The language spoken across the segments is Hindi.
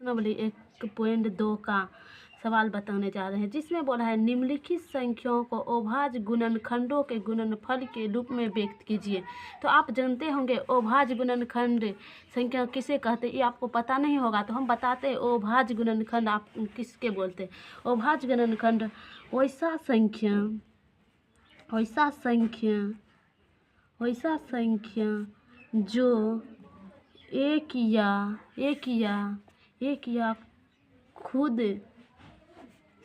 वाली 1.2 का सवाल बताने जा रहे हैं, जिसमें बोला है निम्नलिखित संख्याओं को अभाज्य गुणनखंडों के गुणनफल के रूप में व्यक्त कीजिए। तो आप जानते होंगे अभाज्य गुणनखंड संख्या किसे कहते हैं, ये आपको पता नहीं होगा तो हम बताते हैं। अभाज्य गुणनखंड आप किसके बोलते हैं? अभाज्य गुणनखंड वैसा संख्या जो एक या खुद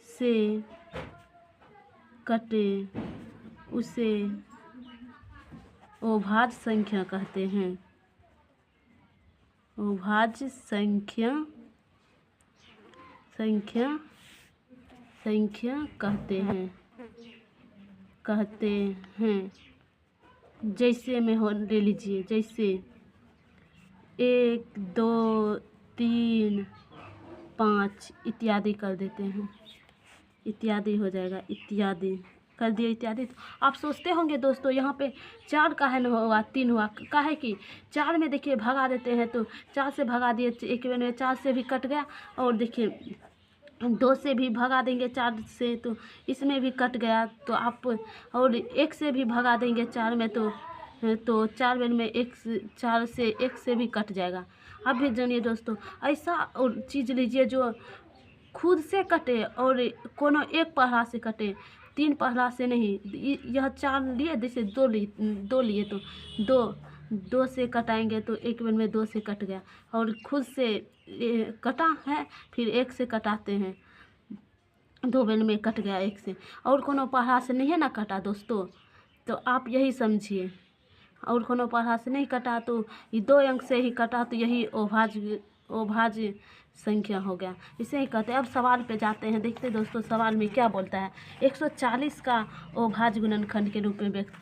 से कटे उसे अभाज्य संख्या कहते हैं। अभाज्य संख्या कहते हैं। जैसे में हो ले लीजिए, जैसे 1 2 3 5 इत्यादि कर देते हैं। इत्यादि हो जाएगा, इत्यादि कर दिए इत्यादि। तो आप सोचते होंगे दोस्तों यहाँ पे 4 काहे न होगा, 3 हुआ, काहे कि 4 में देखिए भगा देते हैं तो 4 से भगा दिए, एक बार में 4 से भी कट गया। और देखिए 2 से भी भगा देंगे 4 से तो इसमें भी कट गया। तो आप और 1 से भी भगा देंगे 4 में तो 4 बार में 4 से 1 से भी कट जाएगा। अब भी जानिए दोस्तों, ऐसा और चीज़ लीजिए जो खुद से कटे और कोनो एक पहला से कटे, 3 पहला से नहीं। यह 4 लिए, जैसे 2 लिए तो 2 से कटाएंगे तो एक बार में 2 से कट गया। और खुद से कटा है, फिर 1 से कटाते हैं, 2 बार में कट गया 1 से। और कोनो पहला से नहीं है ना कटा दोस्तों, तो आप यही समझिए। और कोनो पहला से नहीं कटा तो ये 2 अंक से ही कटा, तो यही अभाज्य संख्या हो गया, इसे ही कहते हैं। अब सवाल पे जाते हैं, देखते हैं दोस्तों सवाल में क्या बोलता है। 140 का अभाज्य गुणनखंड के रूप में व्यक्त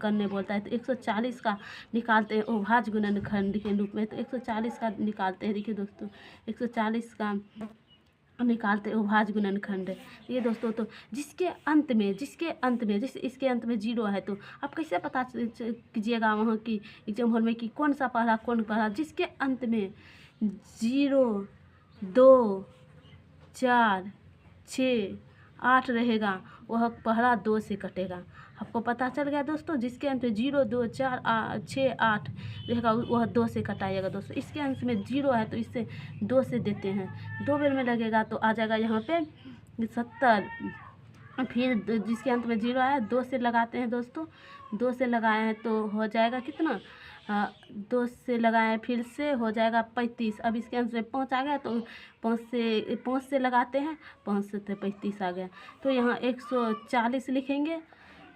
करने बोलता है। तो 140 का निकालते हैं अभाज्य गुणनखंड के रूप में। तो 140 का निकालते हैं, देखिए दोस्तों 140 का निकालते अभाज्य गुणनखंड। ये दोस्तों तो जिसके अंत में जैसे इसके अंत में 0 है, तो आप कैसे पता कीजिएगा वहाँ की एग्जाम हॉल में कि कौन पढ़ा। जिसके अंत में 0 2 4 6 8 रहेगा, वह पहला 2 से कटेगा। आपको पता चल गया दोस्तों, जिसके अंत में 0 2 4 6 8 रहेगा वह 2 से कटाइएगा दोस्तों। इसके अंत में 0 है तो इससे 2 से देते हैं, 2 बार में लगेगा तो आ जाएगा यहाँ पे 70। फिर जिसके अंत में 0 आया 2 से लगाते हैं दोस्तों, 2 से लगाए हैं तो हो जाएगा कितना, 2 से लगाए फिर से हो जाएगा 35। अब इसके अंत में 5 आ गया तो 5 से लगाते हैं, 5 से तो 35 आ गया। तो यहाँ 140 लिखेंगे,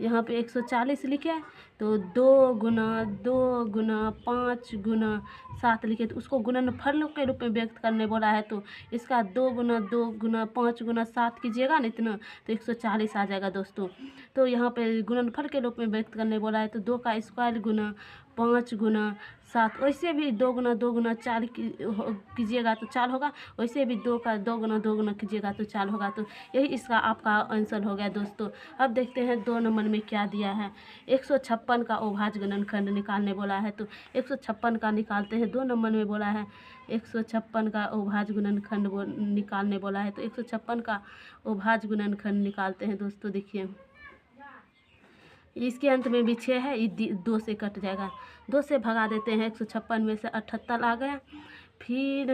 यहाँ पे 140 लिखे तो 2 गुना 5 गुना 7 लिखे, तो उसको गुणनफल के रूप में व्यक्त करने बोला है। तो इसका 2 गुना 5 गुना 7 कीजिएगा ना इतना, तो 140 आ जाएगा दोस्तों। तो यहाँ पे गुणनफल के रूप में व्यक्त करने बोला है, तो 2 का स्क्वायर गुना 5 गुना 7। वैसे भी 2 गुना 4 कीजिएगा तो 4 होगा, वैसे भी 2 का 2 गुना कीजिएगा तो 4 होगा। तो यही इसका आपका आंसर हो गया दोस्तों। अब देखते हैं 2 नंबर में क्या दिया है। 156 का अभाज्य गुणनखंड निकालने बोला है, तो 156 का निकालते हैं। 2 नंबर में बोला है 156 का अभाज्य गुणनखंड निकालने बोला है, तो 156 का अभाज्य गुणनखंड निकालते हैं दोस्तों। देखिए इसके अंत में भी 6 है, ये 2 से कट जाएगा, 2 से भगा देते हैं। 156 में से 78 आ गया, फिर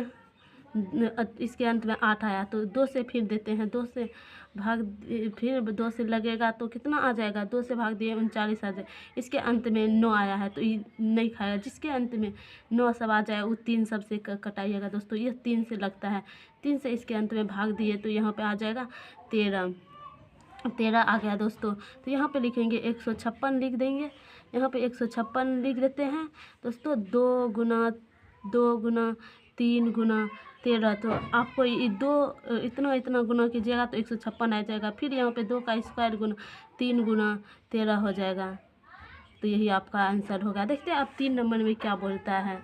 इसके अंत में 8 आया तो 2 से फिर देते हैं, 2 से फिर 2 से लगेगा तो कितना आ जाएगा, 2 से भाग दिए 39 आ जाए। इसके अंत में 9 आया है तो ये नहीं खाएगा। जिसके अंत में 9 सब आ जाए वो 3 सब से कटाइएगा दोस्तों। ये 3 से लगता है, 3 से इसके अंत में भाग दिए तो यहाँ पे आ जाएगा 13 आ गया दोस्तों। तो यहाँ पे लिखेंगे 156 लिख देंगे, यहाँ पे 156 लिख देते हैं दोस्तों। 2 गुना 3 गुना 13, तो आपको ये 2 इतना गुना कीजिएगा तो 156 आ जाएगा। फिर यहाँ पे 2 का स्क्वायर गुना 3 गुना 13 हो जाएगा। तो यही आपका आंसर होगा। देखते हैं अब 3 नंबर में क्या बोलता है।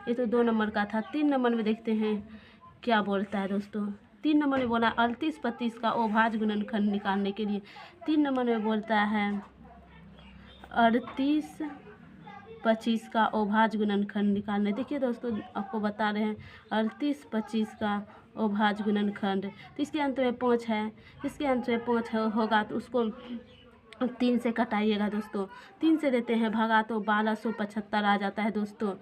ये तो 2 नंबर का था, 3 नंबर में देखते हैं क्या बोलता है दोस्तों। 3 नंबर में बोला 38 35 का अभाज्य गुणनखंड निकालने के लिए। 3 नंबर में बोलता है 38 25 का अभाज्य गुणनखंड निकालना है। देखिए दोस्तों आपको बता रहे हैं 38 25 का अभाज्य गुणनखंड, तो इसके अंत में 5 है, इसके अंत में 5 होगा तो उसको 3 से कटाइएगा दोस्तों। 3 से देते हैं भगा तो 1275 आ जाता है दोस्तों।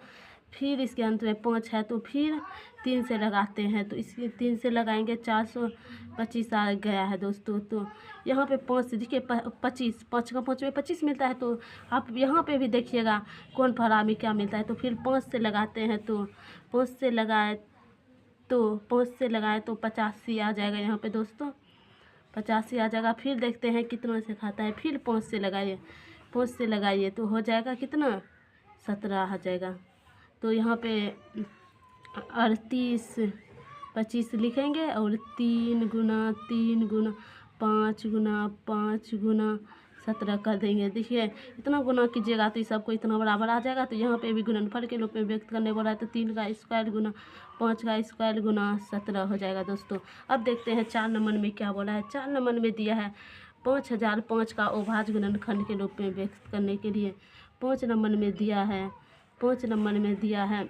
फिर इसके अंत में 5 है तो फिर 3 से लगाते हैं, तो इसके 3 से लगाएंगे 425 आ गया है दोस्तों। तो यहाँ पे 5 से देखिए 25, 5 का 5 में 25 मिलता है, तो आप यहाँ पे भी देखिएगा कौन फरा में क्या मिलता है। तो फिर 5 से लगाते हैं, तो 5 से लगाए तो 85 आ जाएगा यहाँ पे दोस्तों, 85 आ जाएगा। फिर देखते हैं कितना से खाता है, फिर 5 से लगाइए, 5 से लगाइए तो हो जाएगा कितना 17 आ जाएगा। तो यहाँ पे 38 25 लिखेंगे और 3 गुना 5 गुना 5 गुना 17 कर देंगे। देखिए इतना गुना कीजिएगा तो ये सबको इतना बराबर आ जाएगा। तो यहाँ पे भी गुणनफल के रूप में व्यक्त करने बोला है, तो 3 का स्क्वायर गुना 5 का स्क्वायर गुना 17 हो जाएगा दोस्तों। अब देखते हैं 4 नंबर में क्या बोला है। 4 नंबर में दिया है 5005 का अभाज्य गुणनखंड के रूप में व्यक्त करने के लिए 5 नंबर में दिया है 5 नंबर में दिया है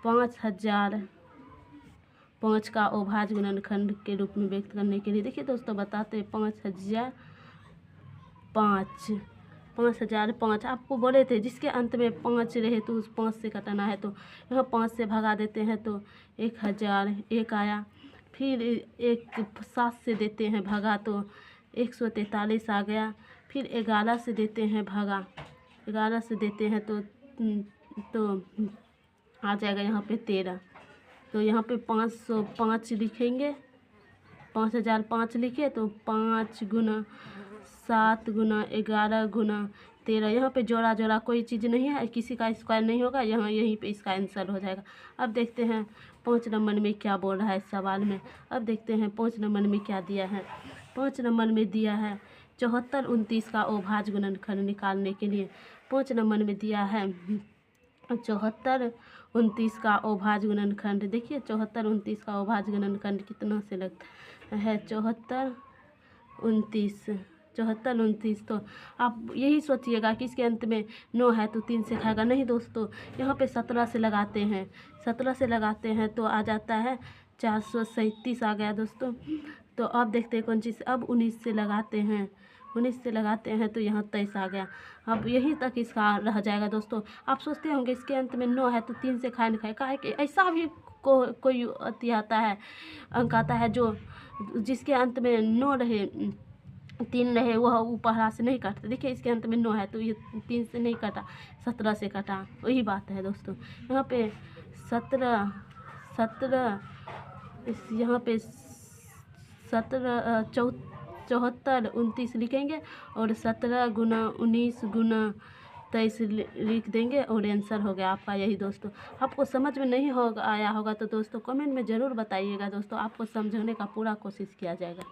5005 का अभाज्य गुणनखंड के रूप में व्यक्त करने के लिए। देखिए दोस्तों बताते हैं 5005 आपको बोले थे जिसके अंत में 5 रहे तो उस 5 से कटाना है, तो यहाँ 5 से भगा देते हैं तो 1001 आया। फिर 7 से देते हैं भगा तो 143 आ गया। फिर 11 से देते हैं भगा, 11 से देते हैं तो आ जाएगा यहाँ पे 13। तो यहाँ पे 505 लिखेंगे, 5005 लिखे तो 5 गुना 7 गुना 11 गुना 13। यहाँ पे जोड़ा कोई चीज़ नहीं है, किसी का स्क्वायर नहीं होगा, यहाँ यहीं पे इसका आंसर हो जाएगा। अब देखते हैं 5 नंबर में क्या बोल रहा है इस सवाल में। अब देखते हैं 5 नंबर में क्या दिया है। 5 नंबर में दिया है 74 29 का अभाज्य गुणनखंड निकालने के लिए। 5 नंबर में दिया है 74 29 का अभाज्य गुणनखंड। देखिए 74 29 का अभाज्य गुणनखंड कितना से लगता है 74 29। तो आप यही सोचिएगा कि इसके अंत में 9 है तो 3 से खाएगा नहीं दोस्तों। यहाँ पे 17 से लगाते हैं, 17 से लगाते हैं तो आ जाता है 437 आ गया दोस्तों। तो अब देखते हैं कौन चीज़। अब 19 से लगाते हैं, 19 से लगाते हैं तो यहाँ 23 आ गया। अब यहीं तक इसका रह जाएगा दोस्तों। आप सोचते होंगे इसके अंत में 9 है तो 3 से खाए नहीं खाए, काहे कि ऐसा भी कोई अति आता है, अंक आता है जो जिसके अंत में 9 रहे 3 रहे वह ऊपर से नहीं काटते। देखिए इसके अंत में 9 है तो ये 3 से नहीं काटा, 17 से काटा, वही बात है दोस्तों। यहाँ पे 17 यहाँ पे 74 29 लिखेंगे और 17 गुना 19 गुना 23 लिख देंगे और आंसर हो गया आपका यही दोस्तों। आपको समझ में नहीं आया होगा तो दोस्तों कमेंट में ज़रूर बताइएगा दोस्तों, आपको समझाने का पूरा कोशिश किया जाएगा।